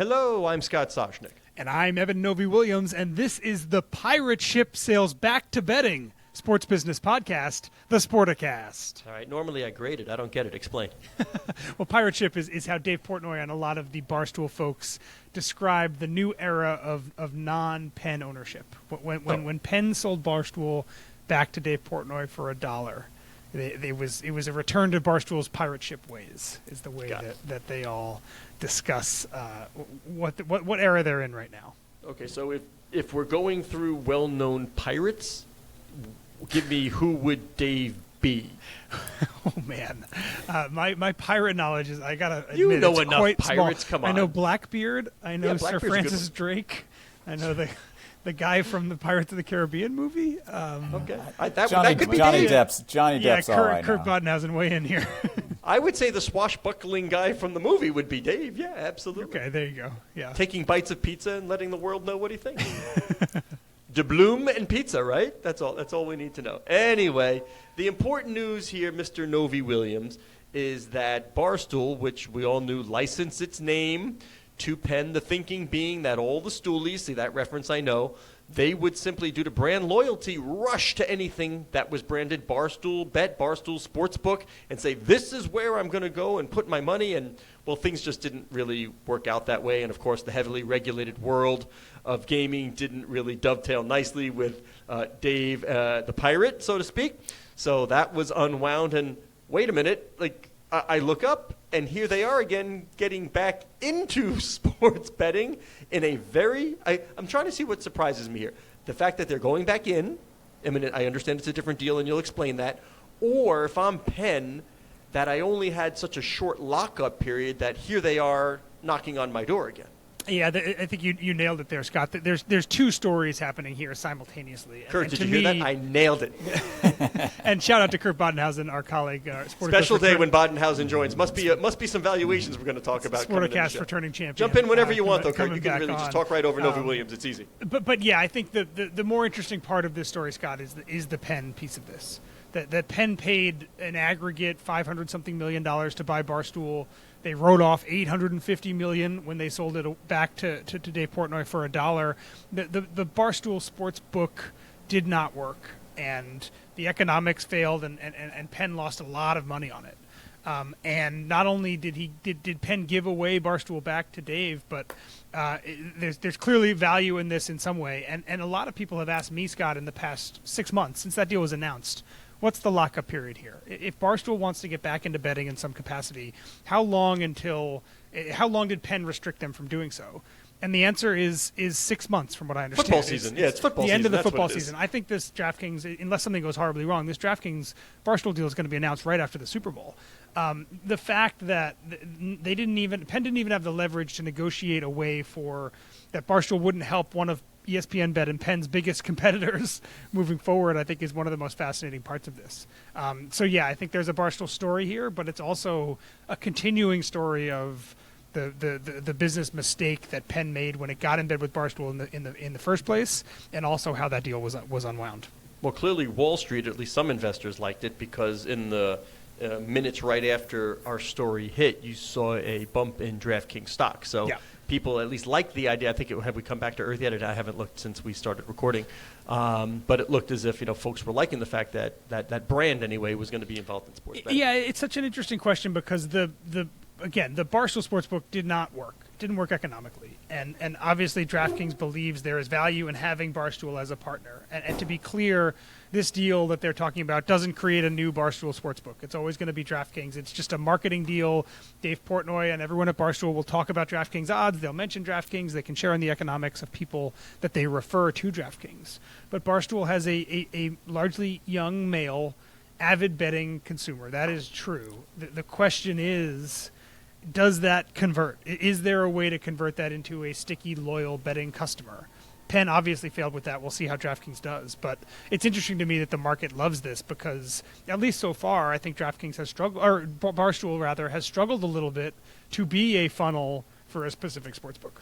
Hello, I'm Scott Soshnick. And I'm Eben Novi-Williams, and this is the Pirate Ship Sails Back to Betting sports business podcast, the Sporticast. All right, normally I grade it. I don't get it. Explain. Well, Pirate Ship is how Dave Portnoy and a lot of the Barstool folks describe the new era of non-Penn ownership. When Penn sold Barstool back to Dave Portnoy for $1, it was a return to Barstool's pirate ship ways, is the way that they all discuss what era they're in right now. Okay, so if we're going through well-known pirates, give me who would Dave be? Oh man, my pirate knowledge is, I gotta admit, you know it's enough quite pirates. small. Come on, I know Blackbeard. I know Sir Francis Drake. I know the guy from the Pirates of the Caribbean movie. Okay, Johnny Dave. Depp's. Yeah, Kurt Badenhausen, weigh in here. I would say the swashbuckling guy from the movie would be Dave. Yeah, absolutely. Okay, there you go. Yeah, taking bites of pizza and letting the world know what he thinks. Doubloon and pizza, right? That's all we need to know. Anyway, the important news here, Mr. Novi-Williams, is that Barstool, which we all knew, licensed its name to Penn, the thinking being that all the stoolies, see that reference I know, they would simply, due to brand loyalty, rush to anything that was branded Barstool Bet, Barstool Sportsbook, and say, this is where I'm going to go and put my money. And, well, things just didn't really work out that way. And, of course, the heavily regulated world of gaming didn't really dovetail nicely with Dave the Pirate, so to speak. So that was unwound. And wait a minute, I look up, and here they are again getting back into sports betting in a very – I'm trying to see what surprises me here. The fact that they're going back in, I understand it's a different deal, and you'll explain that. Or if I'm Penn, that I only had such a short lockup period that here they are knocking on my door again. Yeah, I think you nailed it there, Scott. There's two stories happening here simultaneously. Kurt, did you hear that? I nailed it. And shout out to Kurt Badenhausen, our colleague. Special day when Badenhausen joins. Must be some valuations we're going to talk about. Sporticast returning champion. Jump in whenever you want, though, Kurt. You can really just talk right over Novi-Williams. It's easy. But yeah, I think the more interesting part of this story, Scott, is the Penn piece of this. That Penn paid an aggregate $500-something million to buy Barstool. They wrote off $850 million when they sold it back to Dave Portnoy for $1. The Barstool sports book did not work, and the economics failed, and Penn lost a lot of money on it. And not only did Penn give away Barstool back to Dave, but there's clearly value in this in some way. And a lot of people have asked me, Scott, in the past 6 months since that deal was announced, what's the lockup period here? If Barstool wants to get back into betting in some capacity, how long did Penn restrict them from doing so? And the answer is 6 months, from what I understand. Football season. It's football season. The end of the football season. I think this DraftKings, unless something goes horribly wrong, this DraftKings Barstool deal is going to be announced right after the Super Bowl. The fact that Penn didn't even have the leverage to negotiate a way for that Barstool wouldn't help one of ESPN Bet and Penn's biggest competitors moving forward, I think, is one of the most fascinating parts of this. So yeah, I think there's a Barstool story here, but it's also a continuing story of the business mistake that Penn made when it got in bed with Barstool in the first place, and also how that deal was unwound. Well, clearly Wall Street, at least some investors, liked it because in the minutes right after our story hit, you saw a bump in DraftKings stock. So. Yeah. People at least liked the idea. I think have we come back to earth yet? I haven't looked since we started recording, but it looked as if folks were liking the fact that brand anyway was going to be involved in sports betting. Yeah, it's such an interesting question because the Barstool Sportsbook didn't work economically, and obviously DraftKings believes there is value in having Barstool as a partner. And to be clear, this deal that they're talking about doesn't create a new Barstool Sportsbook. It's always going to be DraftKings. It's just a marketing deal. Dave Portnoy and everyone at Barstool will talk about DraftKings odds. They'll mention DraftKings. They can share in the economics of people that they refer to DraftKings. But Barstool has a largely young male, avid betting consumer. That is true. The question is, does that convert? Is there a way to convert that into a sticky, loyal betting customer? Penn obviously failed with that. We'll see how DraftKings does. But it's interesting to me that the market loves this because, at least so far, I think DraftKings has struggled, or Barstool rather, has struggled a little bit to be a funnel for a specific sportsbook.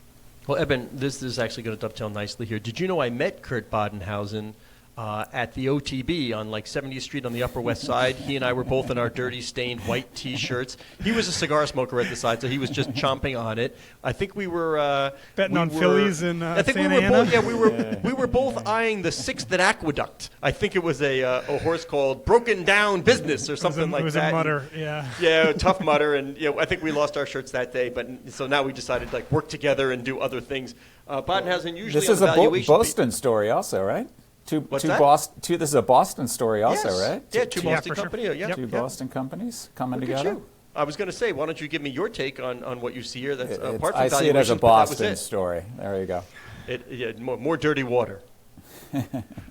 Well, Eben, this is actually going to dovetail nicely here. Did you know I met Kurt Badenhausen at the OTB on like 70th Street on the Upper West Side. He and I were both in our dirty, stained white T-shirts. He was a cigar smoker at the side, so he was just chomping on it. I think we were betting on Phillies in I think Santa we were Ana? both. Yeah, we were both eyeing the Sixth and Aqueduct. I think it was a horse called Broken Down Business or something like that. It was a mutter, yeah. Yeah, tough mutter, and I think we lost our shirts that day. But so now we decided to like work together and do other things. Badenhausen usually This on is the a valuation Boston story also, right? What's that? This is a Boston story also, Yes. right? Yeah, two Boston for sure. companies. Yeah, Two yeah. Boston companies coming Look at together. you. I was going to say, why don't you give me your take on what you see here? That's apart from I see it as a valuations, but that was Boston it. story. There you go. More dirty water.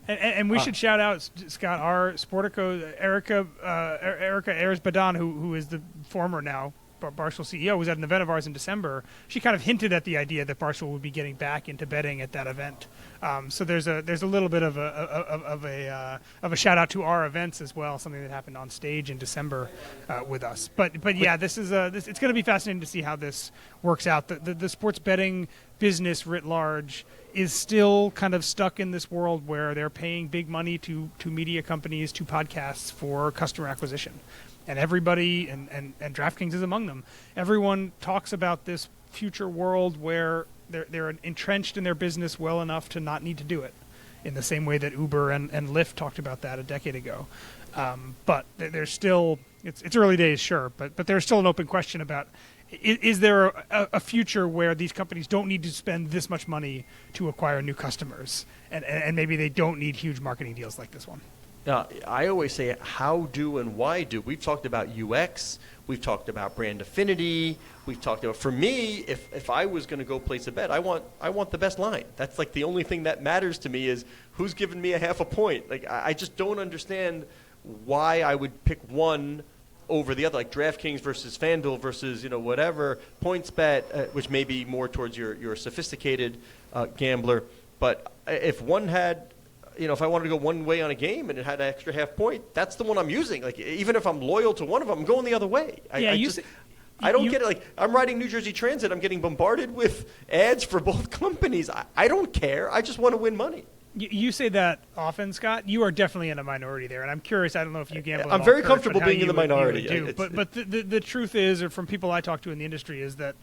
And we should shout out, Scott, our Sportico, Erica Ayers-Badan, who is the former now Barstool CEO, was at an event of ours in December. She kind of hinted at the idea that Barstool would be getting back into betting at that event. So there's a little bit of a shout out to our events as well, something that happened on stage in December with us. But yeah, it's going to be fascinating to see how this works out. The sports betting business writ large is still kind of stuck in this world where they're paying big money to media companies, to podcasts for customer acquisition. And everybody, and DraftKings is among them, everyone talks about this future world where they're entrenched in their business well enough to not need to do it, in the same way that Uber and Lyft talked about that a decade ago. But there's still, it's early days, sure, but there's still an open question about, is there a future where these companies don't need to spend this much money to acquire new customers, and maybe they don't need huge marketing deals like this one? I always say how do and why do. We've talked about UX. We've talked about brand affinity. We've talked about, for me, if I was going to go place a bet, I want the best line. That's like the only thing that matters to me is who's giving me a half a point. Like I just don't understand why I would pick one over the other, like DraftKings versus FanDuel versus whatever PointsBet, which may be more towards your sophisticated gambler. But if one had, if I wanted to go one way on a game and it had an extra half point, that's the one I'm using. Like even if I'm loyal to one of them, I'm going the other way. I don't get it. Like I'm riding New Jersey Transit, I'm getting bombarded with ads for both companies. I don't care. I just want to win money. You say that often, Scott. You are definitely in a minority there, and I'm curious. I don't know if you gamble. I'm very comfortable being in the minority. But the truth is, or from people I talk to in the industry, is that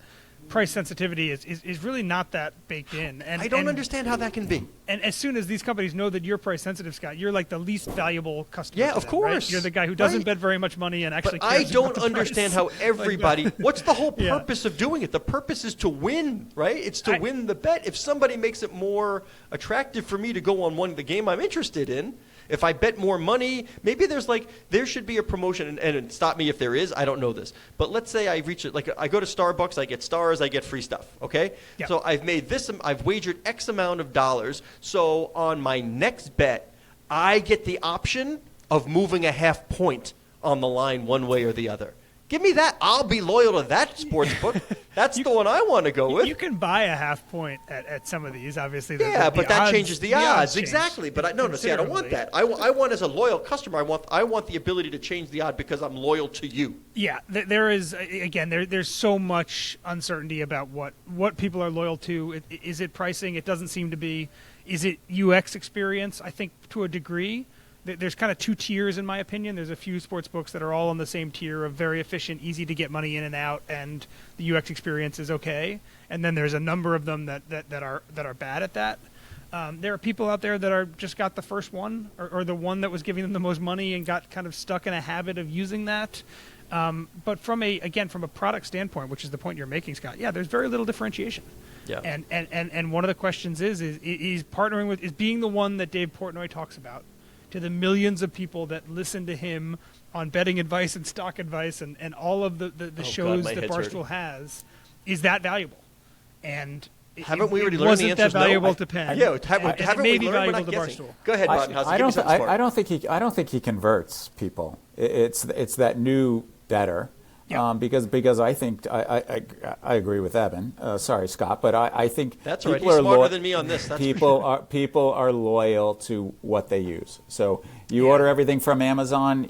price sensitivity is really not that baked in. And I don't understand how that can be. And as soon as these companies know that you're price sensitive, Scott, you're like the least valuable customer. Yeah, of course. Right? You're the guy who doesn't bet very much money and actually. But cares I don't about the understand price. how everybody. What's the whole Yeah. purpose of doing it? The purpose is to win, right? It's to win the bet. If somebody makes it more attractive for me to go on the game I'm interested in. If I bet more money, maybe there should be a promotion, and stop me if there is, I don't know this. But let's say I reach it, like I go to Starbucks, I get stars, I get free stuff, okay? Yeah. So I've wagered X amount of dollars, so on my next bet, I get the option of moving a half point on the line one way or the other. Give me that. I'll be loyal to that sports book. That's the one I want to go with. You can buy a half point at some of these, obviously. Yeah, but that changes the odds. change Exactly. But I don't want that. I want as a loyal customer, I want the ability to change the odd because I'm loyal to you. Yeah, there is, again, there's so much uncertainty about what people are loyal to. Is it pricing? It doesn't seem to be. Is it UX experience? I think to a degree. There's kind of two tiers, in my opinion. There's a few sports books that are all on the same tier of very efficient, easy to get money in and out, and the UX experience is okay. And then there's a number of them that are bad at that. There are people out there that are just got the first one or the one that was giving them the most money and got kind of stuck in a habit of using that. But from a product standpoint, which is the point you're making, Scott, yeah, there's very little differentiation. Yeah. And one of the questions is partnering with, is being the one that Dave Portnoy talks about, to the millions of people that listen to him on betting advice and stock advice and all of the shows that Barstool has, is that valuable? And haven't we already learned the answer? Wasn't that valuable to Penn? Yeah, haven't we learned? We're not guessing. Go ahead, Badenhausen. I don't think he converts people. It's that new better. Yeah. Because I think I agree with Eben. Sorry, Scott, but I think that's right. He's smarter than me on this. That's people are loyal to what they use. So You order everything from Amazon.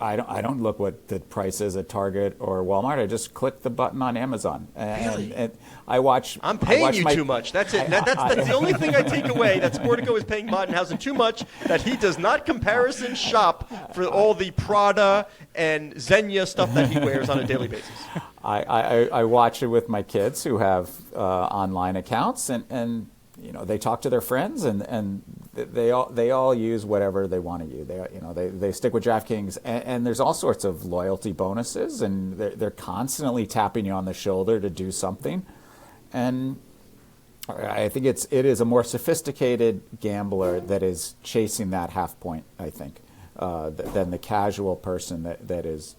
I don't look what the price is at Target or Walmart. I just click the button on Amazon. And I watch. I'm paying you too much. That's it. That's the only thing I take away. That Sportico is paying Badenhausen too much. That he does not comparison shop for all the Prada and Xenia stuff that he wears on a daily basis. I watch it with my kids who have online accounts, and they talk to their friends, and they all use whatever they want to use. They stick with DraftKings, and there's all sorts of loyalty bonuses, and they're constantly tapping you on the shoulder to do something. And I think it is a more sophisticated gambler that is chasing that half point, I think, than the casual person that is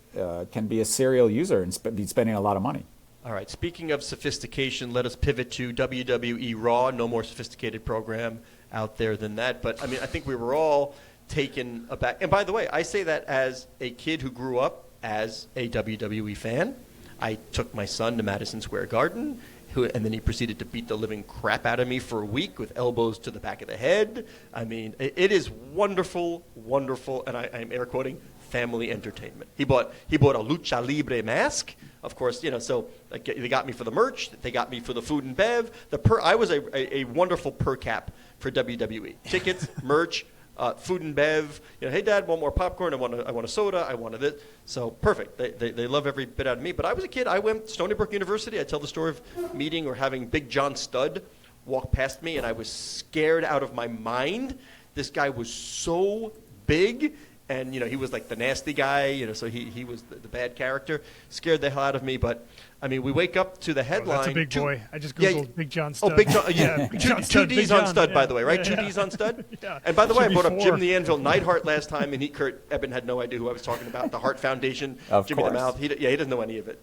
can be a serial user and be spending a lot of money. All right, speaking of sophistication, let us pivot to WWE Raw. No more sophisticated program out there than that. But, I think we were all taken aback. And by the way, I say that as a kid who grew up as a WWE fan. I took my son to Madison Square Garden, and then he proceeded to beat the living crap out of me for a week with elbows to the back of the head. It is wonderful, wonderful, and I'm air quoting, family entertainment. He bought a Lucha Libre mask. Of course, so they got me for the merch. They got me for the food and bev. I was a wonderful per cap for WWE. Tickets, merch, food and bev. Hey, Dad, want more popcorn? I want a soda. I want this. So perfect. They love every bit out of me. But I was a kid. I went to Stony Brook University. I tell the story of meeting or having Big John Studd walk past me, and I was scared out of my mind. This guy was so big. And, he was like the nasty guy, so he was the bad character. Scared the hell out of me. But, we wake up to the headline. That's a big boy. I just Googled Big John Stud. Oh, Big John. Yeah. Two D's on Stud, by the way, right? Two D's on Stud? Yeah. And by the way, I brought up Jim the Anvil Neidhart last time, and Kurt Eben had no idea who I was talking about. The Hart Foundation, of Jimmy course. the Mouth. He doesn't know any of it.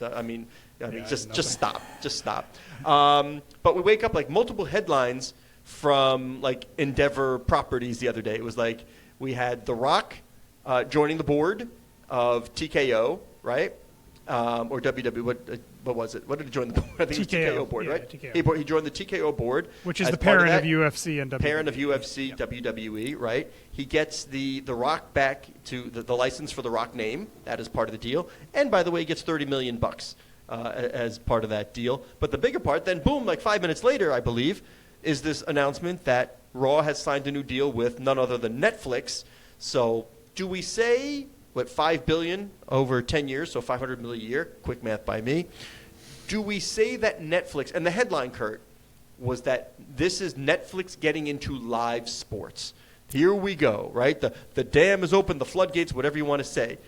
Just stop. Just stop. But we wake up like multiple headlines from like Endeavor Properties the other day. It was like we had The Rock joining the board of TKO, right? Or WWE. What was it? What did he join the board? I think it was TKO board, right? TKO. He joined the TKO board. Which is the parent of UFC and WWE. Parent of UFC, WWE, right? He gets the Rock back to the license for the Rock name. That is part of the deal. And by the way, he gets $30 million as part of that deal. But the bigger part, then boom, like 5 minutes later, I believe, is this announcement that Raw has signed a new deal with none other than Netflix. So do we say, $5 billion over 10 years, so $500 million a year, quick math by me. Do we say that Netflix, and the headline, Kurt, was that this is Netflix getting into live sports. Here we go, right? The dam is open, the floodgates, whatever you want to say.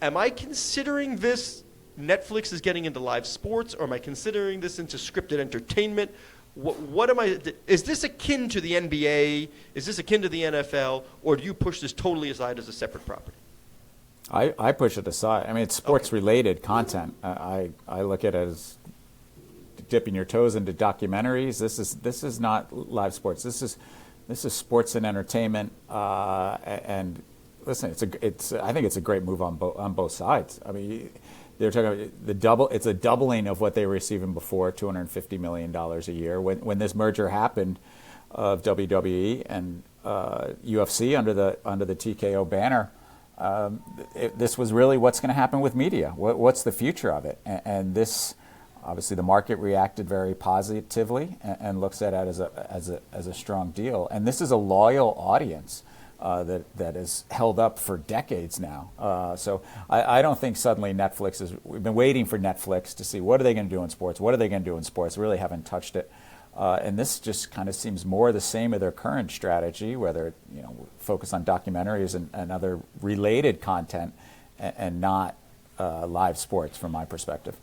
Am I considering this Netflix is getting into live sports, or am I considering this into scripted entertainment? What am I? Is this akin to the NBA? Is this akin to the NFL? Or do you push this totally aside as a separate property? I push it aside. It's sports-related content. I look at it as dipping your toes into documentaries. This is not live sports. This is sports and entertainment. And listen, I think it's a great move on both sides. They're talking about it's a doubling of what they were receiving before, $250 million a year. When this merger happened of WWE and UFC under the TKO banner, this was really what's going to happen with media. What's the future of it? And this, obviously, the market reacted very positively and looks at it as a strong deal. And this is a loyal audience that is held up for decades now. So I don't think suddenly we've been waiting for Netflix to see what are they going to do in sports, what are they going to do in sports, really haven't touched it. And this just kind of seems more the same of their current strategy, whether focus on documentaries and other related content and not live sports from my perspective.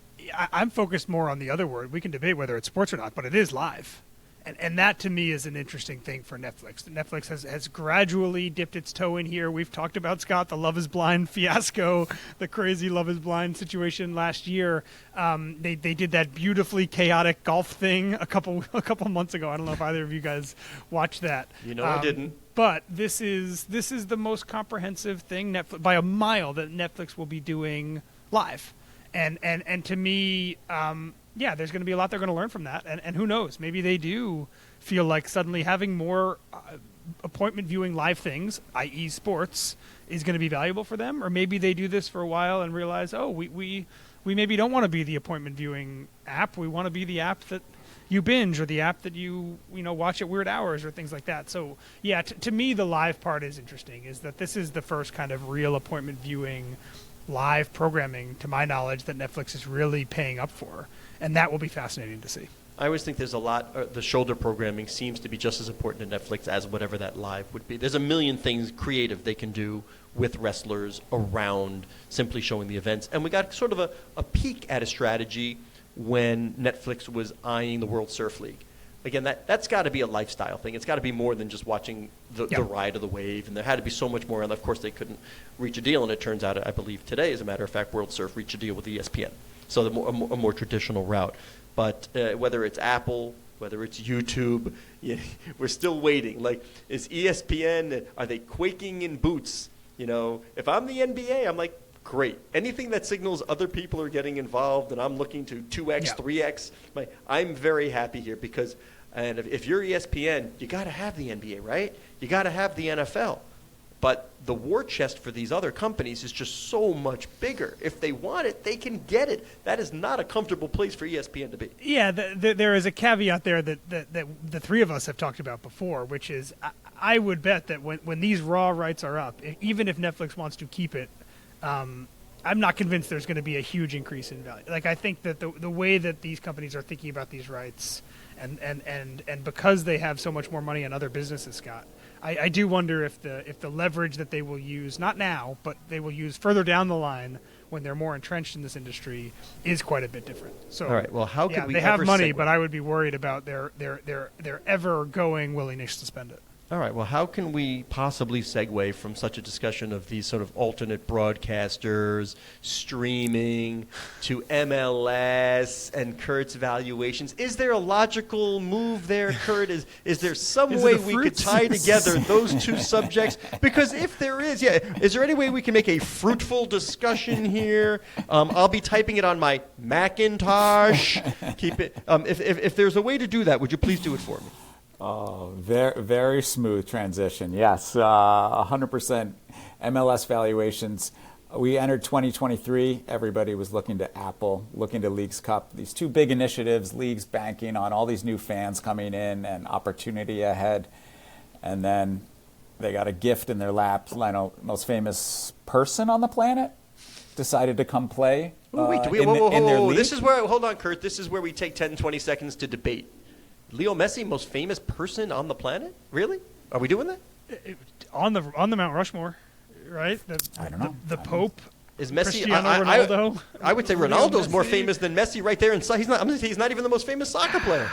I'm focused more on the other word. We can debate whether it's sports or not, but it is live. And that, to me, is an interesting thing for Netflix. Netflix has gradually dipped its toe in here. We've talked about, Scott, the Love is Blind fiasco, the crazy Love is Blind situation last year. They did that beautifully chaotic golf thing a couple months ago. I don't know if either of you guys watched that. I didn't. But this is the most comprehensive thing Netflix, by a mile, that Netflix will be doing live. And to me, there's going to be a lot they're going to learn from that. And who knows, maybe they do feel like suddenly having more appointment viewing live things, i.e. sports, is going to be valuable for them. Or maybe they do this for a while and realize, oh, we maybe don't want to be the appointment viewing app. We want to be the app that you binge, or the app that you watch at weird hours, or things like that. So yeah, to me, the live part is interesting, is that this is the first kind of real appointment viewing live programming, to my knowledge, that Netflix is really paying up for. And that will be fascinating to see. I always think there's a lot, the shoulder programming seems to be just as important to Netflix as whatever that live would be. There's a million things creative they can do with wrestlers around simply showing the events. And we got sort of a peek at a strategy when Netflix was eyeing the World Surf League. Again, that's got to be a lifestyle thing. It's got to be more than just watching the ride of the wave. And there had to be so much more. And, of course, they couldn't reach a deal. And it turns out, I believe today, as a matter of fact, World Surf reached a deal with ESPN. So a more traditional route. But whether it's Apple, whether it's YouTube, we're still waiting. Like, is ESPN, are they quaking in boots? If I'm the NBA, I'm like, great. Anything that signals other people are getting involved and I'm looking to 2X, 3X, I'm very happy here because if you're ESPN, you got to have the NBA, right? You got to have the NFL. But the war chest for these other companies is just so much bigger. If they want it, they can get it. That is not a comfortable place for ESPN to be. Yeah, there is a caveat there that the three of us have talked about before, which is I would bet that when these raw rights are up, even if Netflix wants to keep it, I'm not convinced there's going to be a huge increase in value. Like, I think that the way that these companies are thinking about these rights, and because they have so much more money in other businesses, Scott, I do wonder if the leverage that they will use, not now, but they will use further down the line when they're more entrenched in this industry, is quite a bit different. So, all right. Well, how could we? They have money, but I would be worried about their ever going willingness to spend it. All right. Well, how can we possibly segue from such a discussion of these sort of alternate broadcasters, streaming, to MLS and Kurt's valuations? Is there a logical move there, Kurt? Is there some way we could tie together those two subjects? Because if there is, is there any way we can make a fruitful discussion here? I'll be typing it on my Macintosh. Keep it. If there's a way to do that, would you please do it for me? Oh, very, very smooth transition. Yes, 100% MLS valuations. We entered 2023. Everybody was looking to Apple, looking to Leagues Cup. These two big initiatives, Leagues banking on all these new fans coming in and opportunity ahead. And then they got a gift in their laps. Most famous person on the planet decided to come play in their league. This is where, hold on, Kurt. This is where we take 10, 20 seconds to debate. Leo Messi, most famous person on the planet? Really? Are we doing that? On the Mount Rushmore, right? I don't know. The Pope. Is Messi? Cristiano Ronaldo. I would say Ronaldo's more famous than Messi right there. He's not. I'm going to say he's not even the most famous soccer player.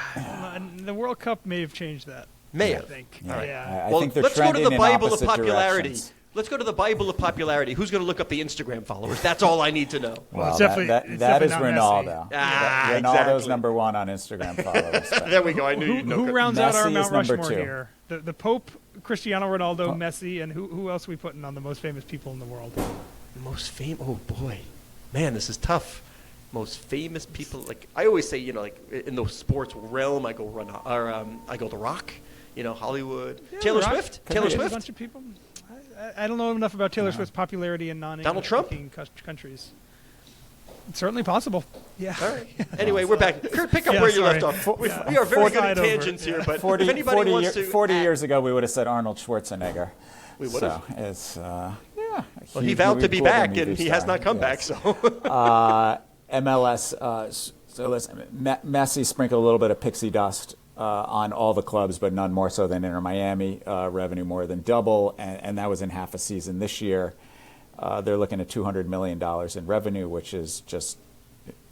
The World Cup may have changed that. May I have. think. Yeah. Yeah. I think they're let's go to the trending in Bible of opposite popularity. directions. Let's go to the Bible of popularity. Who's going to look up the Instagram followers? That's all I need to know. Well, it's that is definitely Ronaldo. Ah, Ronaldo's exactly. #1 on Instagram followers. There we go. I knew you'd know. Who rounds out our Messi is Mount number Rushmore 2. here? The Pope, Cristiano Ronaldo, Messi, and who else are we putting on the most famous people in the world? Most famous? Oh boy, man, this is tough. Most famous people, like I always say, like in the sports realm, I go The Rock, Hollywood. Yeah, Taylor The Rock. Swift. Could Taylor be a Swift. bunch of people. I don't know enough about Taylor Swift's popularity in Donald Trump? non-English-speaking countries. It's certainly possible. Yeah. All right. Anyway, we're back. Kurt, pick up where you left off. We are very good at tangents here, but 40, if anybody wants to, 40 years ago, we would have said Arnold Schwarzenegger. We would have. So it's Well, he vowed to be back, and he has not come back. So MLS. So listen, Messi sprinkled a little bit of pixie dust on all the clubs, but none more so than Inter Miami. Revenue more than double, and that was in half a season. This year, they're looking at $200 million in revenue, which is just,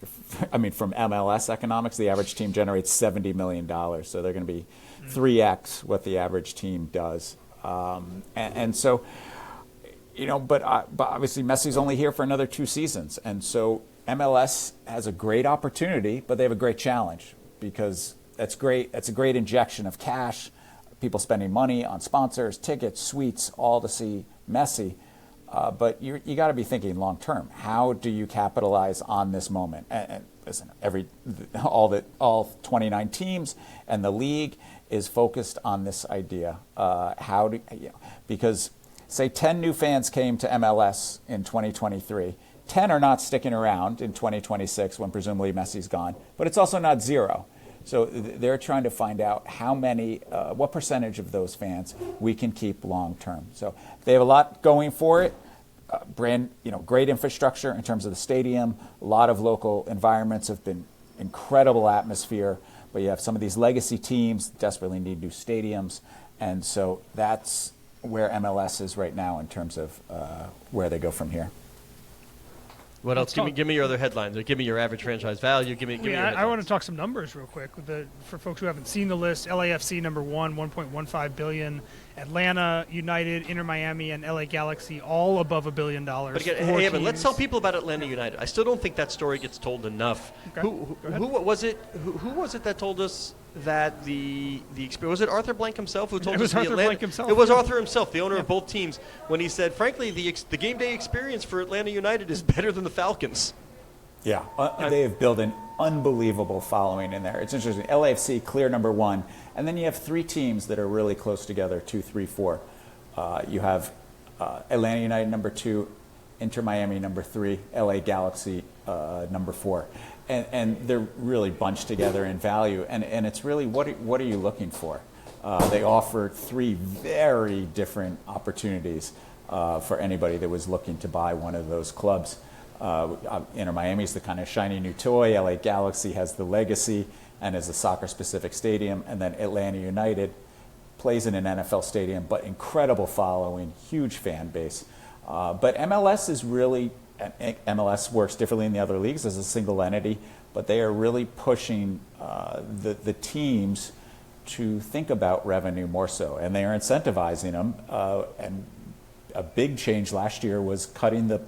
from MLS economics, the average team generates $70 million. So they're going to be 3x what the average team does. And so, but obviously Messi's only here for another 2 seasons. And so MLS has a great opportunity, but they have a great challenge because that's great. It's a great injection of cash, people spending money on sponsors, tickets, suites, all to see Messi. But you got to be thinking long term. How do you capitalize on this moment? And listen, all 29 teams and the league is focused on this idea. Because say 10 new fans came to MLS in 2023. 10 are not sticking around in 2026 when presumably Messi's gone, but it's also not zero. So they're trying to find out how many, what percentage of those fans we can keep long term. So they have a lot going for it. Great infrastructure in terms of the stadium. A lot of local environments have been incredible atmosphere, but you have some of these legacy teams desperately need new stadiums, and so that's where MLS is right now in terms of where they go from here. What else? Give me your other headlines. Or give me your average franchise value. Give me your headlines. I want to talk some numbers real quick for folks who haven't seen the list. LAFC number 1, $1.15 billion. Atlanta United, Inter Miami, and LA Galaxy all above $1 billion. But again, hey, Eben, let's tell people about Atlanta United. I still don't think that story gets told enough. Okay. Who was it? Who was it that told us that the experience? Was it Arthur Blank himself who told us? Arthur Blank himself. It was Arthur himself, the owner of both teams, when he said, frankly, the game day experience for Atlanta United is better than the Falcons. Yeah, they have built an unbelievable following in there. It's interesting. LAFC, clear number 1. And then you have 3 teams that are really close together, 2, 3, 4. You have Atlanta United number 2, Inter Miami number 3, LA Galaxy number 4. And they're really bunched together in value. And it's really, what are you looking for? They offer 3 very different opportunities for anybody that was looking to buy one of those clubs. Inter Miami is the kind of shiny new toy. LA Galaxy has the legacy and is a soccer-specific stadium. And then Atlanta United plays in an NFL stadium, but incredible following, huge fan base. But MLS is really, MLS works differently in the other leagues as a single entity, but they are really pushing the teams to think about revenue more so. And they are incentivizing them. And a big change last year was cutting the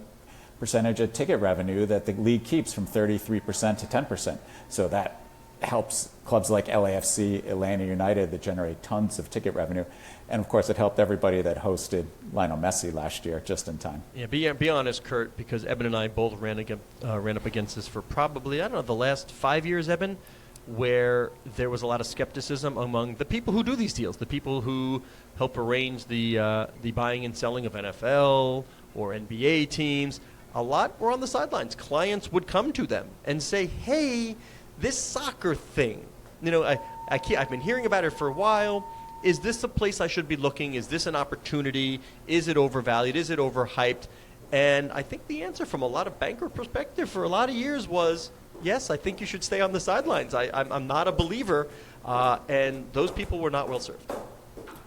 percentage of ticket revenue that the league keeps from 33% to 10%. So that helps clubs like LAFC, Atlanta United that generate tons of ticket revenue. And of course, it helped everybody that hosted Lionel Messi last year just in time. Yeah, be honest, Kurt, because Eben and I both ran up against this for probably, the last 5 years, Eben, where there was a lot of skepticism among the people who do these deals, the people who help arrange the buying and selling of NFL or NBA teams. A lot were on the sidelines. Clients would come to them and say, hey, this soccer thing, I've been hearing about it for a while. Is this a place I should be looking? Is this an opportunity? Is it overvalued? Is it overhyped? And I think the answer from a lot of banker perspective for a lot of years was, yes, I think you should stay on the sidelines. I'm not a believer. And those people were not well served.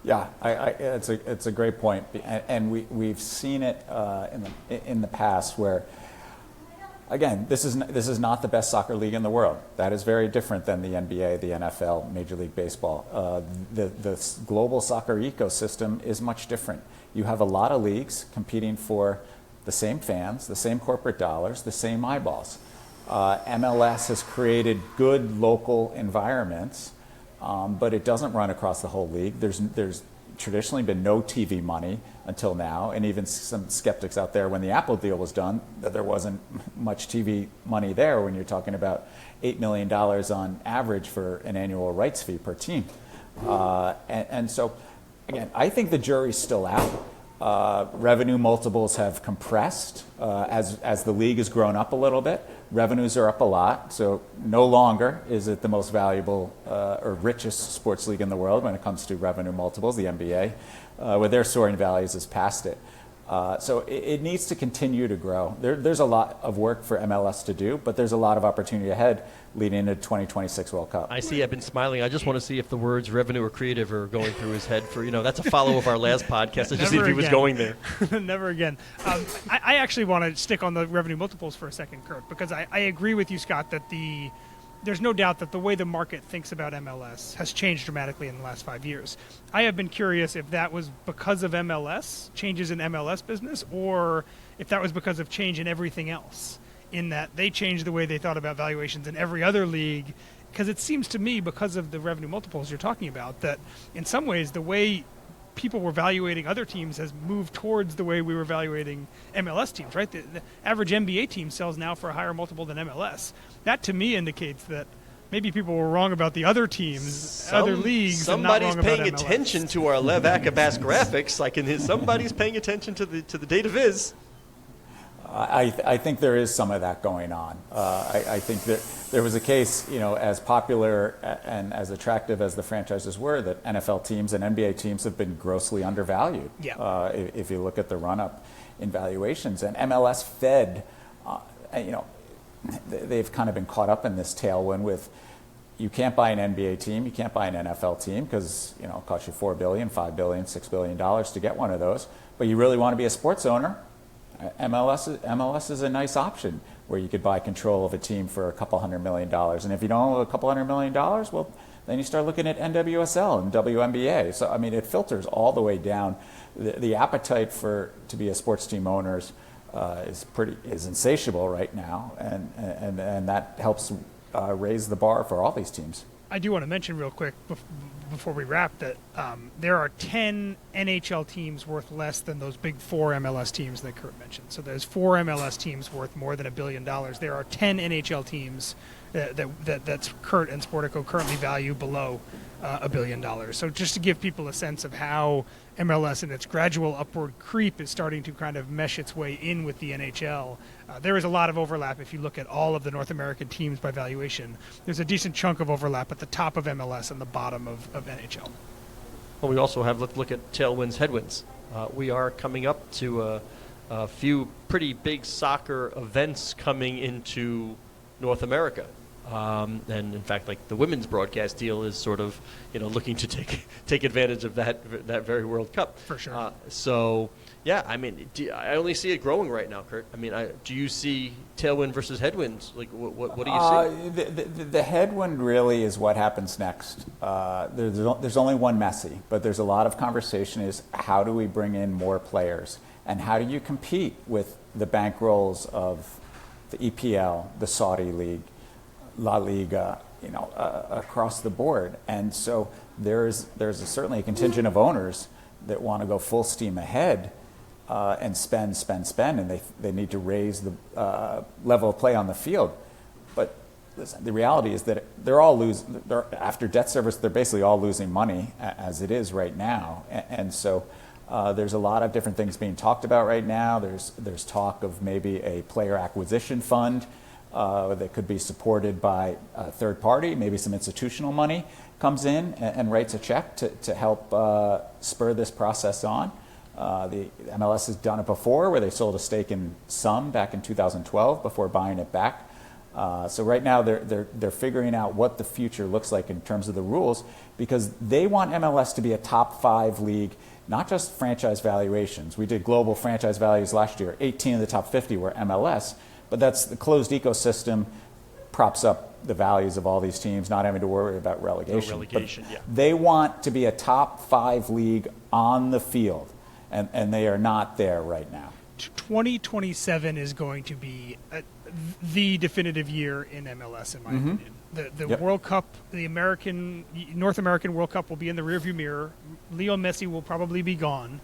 Yeah, it's a great point, and we've seen it in the past where, again, this is not the best soccer league in the world. That is very different than the NBA, the NFL, Major League Baseball. The global soccer ecosystem is much different. You have a lot of leagues competing for the same fans, the same corporate dollars, the same eyeballs. MLS has created good local environments. But it doesn't run across the whole league. There's traditionally been no TV money until now, and even some skeptics out there when the Apple deal was done, that there wasn't much TV money there when you're talking about $8 million on average for an annual rights fee per team. And so, again, I think the jury's still out. Revenue multiples have compressed as the league has grown up a little bit. Revenues are up a lot, so no longer is it the most valuable or richest sports league in the world when it comes to revenue multiples. The NBA, with their soaring values, has passed it. So it needs to continue to grow. There's a lot of work for MLS to do, but there's a lot of opportunity ahead leading into 2026 World Cup. I see Eben smiling. I just want to see if the words revenue or creative are going through his head for, that's a follow of our last podcast. I just see if he was going there. Never again. I actually want to stick on the revenue multiples for a second, Kurt, because I agree with you, Scott, that there's no doubt that the way the market thinks about MLS has changed dramatically in the last 5 years. I have been curious if that was because of MLS, changes in MLS business, or if that was because of change in everything else, in that they changed the way they thought about valuations in every other league. Because it seems to me, because of the revenue multiples you're talking about, that in some ways the way people were valuating other teams has moved towards the way we were evaluating MLS teams, right? The average NBA team sells now for a higher multiple than MLS. That, to me, indicates that maybe people were wrong about the other teams, other leagues. Somebody's and not wrong paying about MLS. attention to our Lev Akabas graphics. Somebody's paying attention to the data viz. I think there is some of that going on. I think that there was a case, as popular and as attractive as the franchises were, that NFL teams and NBA teams have been grossly undervalued. Yeah. If you look at the run-up in valuations, and MLS Fed, they've kind of been caught up in this tailwind with, you can't buy an NBA team, you can't buy an NFL team because it costs you $4 billion, $5 billion, $6 billion to get one of those. But you really want to be a sports owner. MLS is a nice option where you could buy control of a team for a couple $100 million. And if you don't have a couple $100 million, well, then you start looking at NWSL and WNBA. So, it filters all the way down. The appetite to be a sports team owners is insatiable right now, and that helps raise the bar for all these teams. I do want to mention real quick before we wrap that there are 10 NHL teams worth less than those big 4 MLS teams that Kurt mentioned. So there's 4 MLS teams worth more than $1 billion. There are 10 NHL teams that's Kurt and Sportico currently value below $1 billion. So just to give people a sense of how MLS and its gradual upward creep is starting to kind of mesh its way in with the NHL. There is a lot of overlap if you look at all of the North American teams by valuation. There's a decent chunk of overlap at the top of MLS and the bottom of NHL. Well, we also have look at tailwinds, headwinds. We are coming up to a few pretty big soccer events coming into North America. And in fact, like the women's broadcast deal is sort of, looking to take advantage of that very World Cup. For sure. I only see it growing right now, Kurt. Do you see tailwind versus headwinds? Like, what do you see? The headwind really is what happens next. There's only one Messi, but there's a lot of conversation is how do we bring in more players? And how do you compete with the bankrolls of the EPL, the Saudi League, La Liga, across the board? And so there's certainly a contingent of owners that want to go full steam ahead and spend, and they need to raise the level of play on the field. But listen, the reality is that they're all after debt service, they're basically all losing money as it is right now. And so there's a lot of different things being talked about right now. There's talk of maybe a player acquisition fund that could be supported by a third party. Maybe some institutional money comes in and writes a check to help spur this process on. The MLS has done it before, where they sold a stake in Sun back in 2012 before buying it back. So right now they're figuring out what the future looks like in terms of the rules, because they want MLS to be a top 5 league, not just franchise valuations. We did global franchise values last year. 18 of the top 50 were MLS. But that's the closed ecosystem, props up the values of all these teams, not having to worry about relegation. Yeah. They want to be a top 5 league on the field, and they are not there right now. 2027 is going to be the definitive year in MLS, in my opinion. The World Cup, the North American World Cup will be in the rearview mirror. Leo Messi will probably be gone.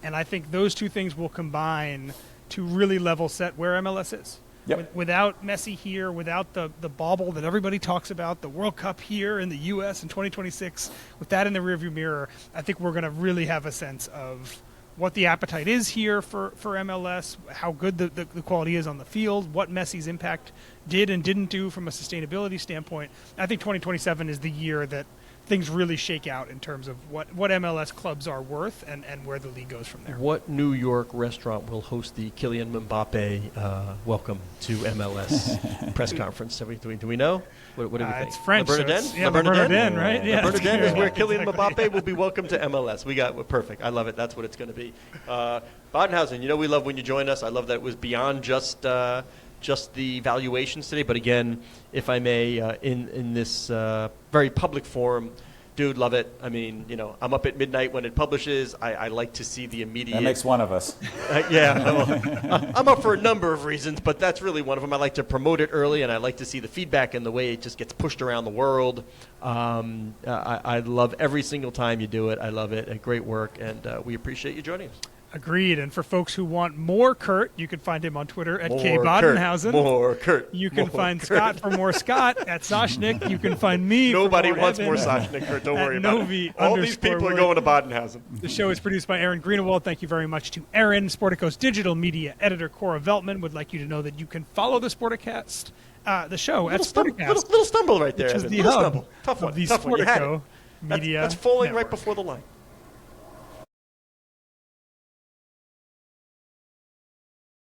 And I think those two things will combine to really level set where MLS is. Yep. Without Messi here, without the bauble that everybody talks about, the World Cup here in the U.S. in 2026, with that in the rearview mirror, I think we're going to really have a sense of what the appetite is here for MLS, how good the quality is on the field, what Messi's impact did and didn't do from a sustainability standpoint. I think 2027 is the year that things really shake out in terms of what MLS clubs are worth and where the league goes from there. What New York restaurant will host the Kylian Mbappe welcome to MLS press conference? Do we know? What do we think? It's French. Le Bernardin? So Le Bernardin, right? Yeah. Le Bernardin is where Kylian Exactly. Mbappe will be welcome to MLS. Perfect. I love it. That's what it's going to be. Badenhausen, we love when you join us. I love that it was beyond just the valuations today, but again, if I may, in this very public forum, Dude, love it. I mean, I'm up at midnight when it publishes. I like to see the immediate. That makes one of us. I'm up for a number of reasons, but that's really one of them. I like to promote it early, and I like to see the feedback and the way it just gets pushed around the world. I love every single time you do it. I love it. Great work, and we appreciate you joining us. Agreed. And for folks who want more Kurt, you can find him on Twitter at K Badenhausen. More Kurt. You can find Scott for more Scott at Soshnick. You can find me. Nobody for more wants Eben more Soshnick, Kurt. Don't worry about Novi it. All these people are going to Badenhausen. The show is produced by Aaron Greenewald. Thank you very much to Aaron. Sportico's digital media editor, Cora Veltman, would like you to know that you can follow the Sporticast, the show at Sporticast. Little stumble right there. Which is Evan. the little hub stumble. Tough one. of the Tough one. You had it. Sportico Media That's falling Network. right before the line.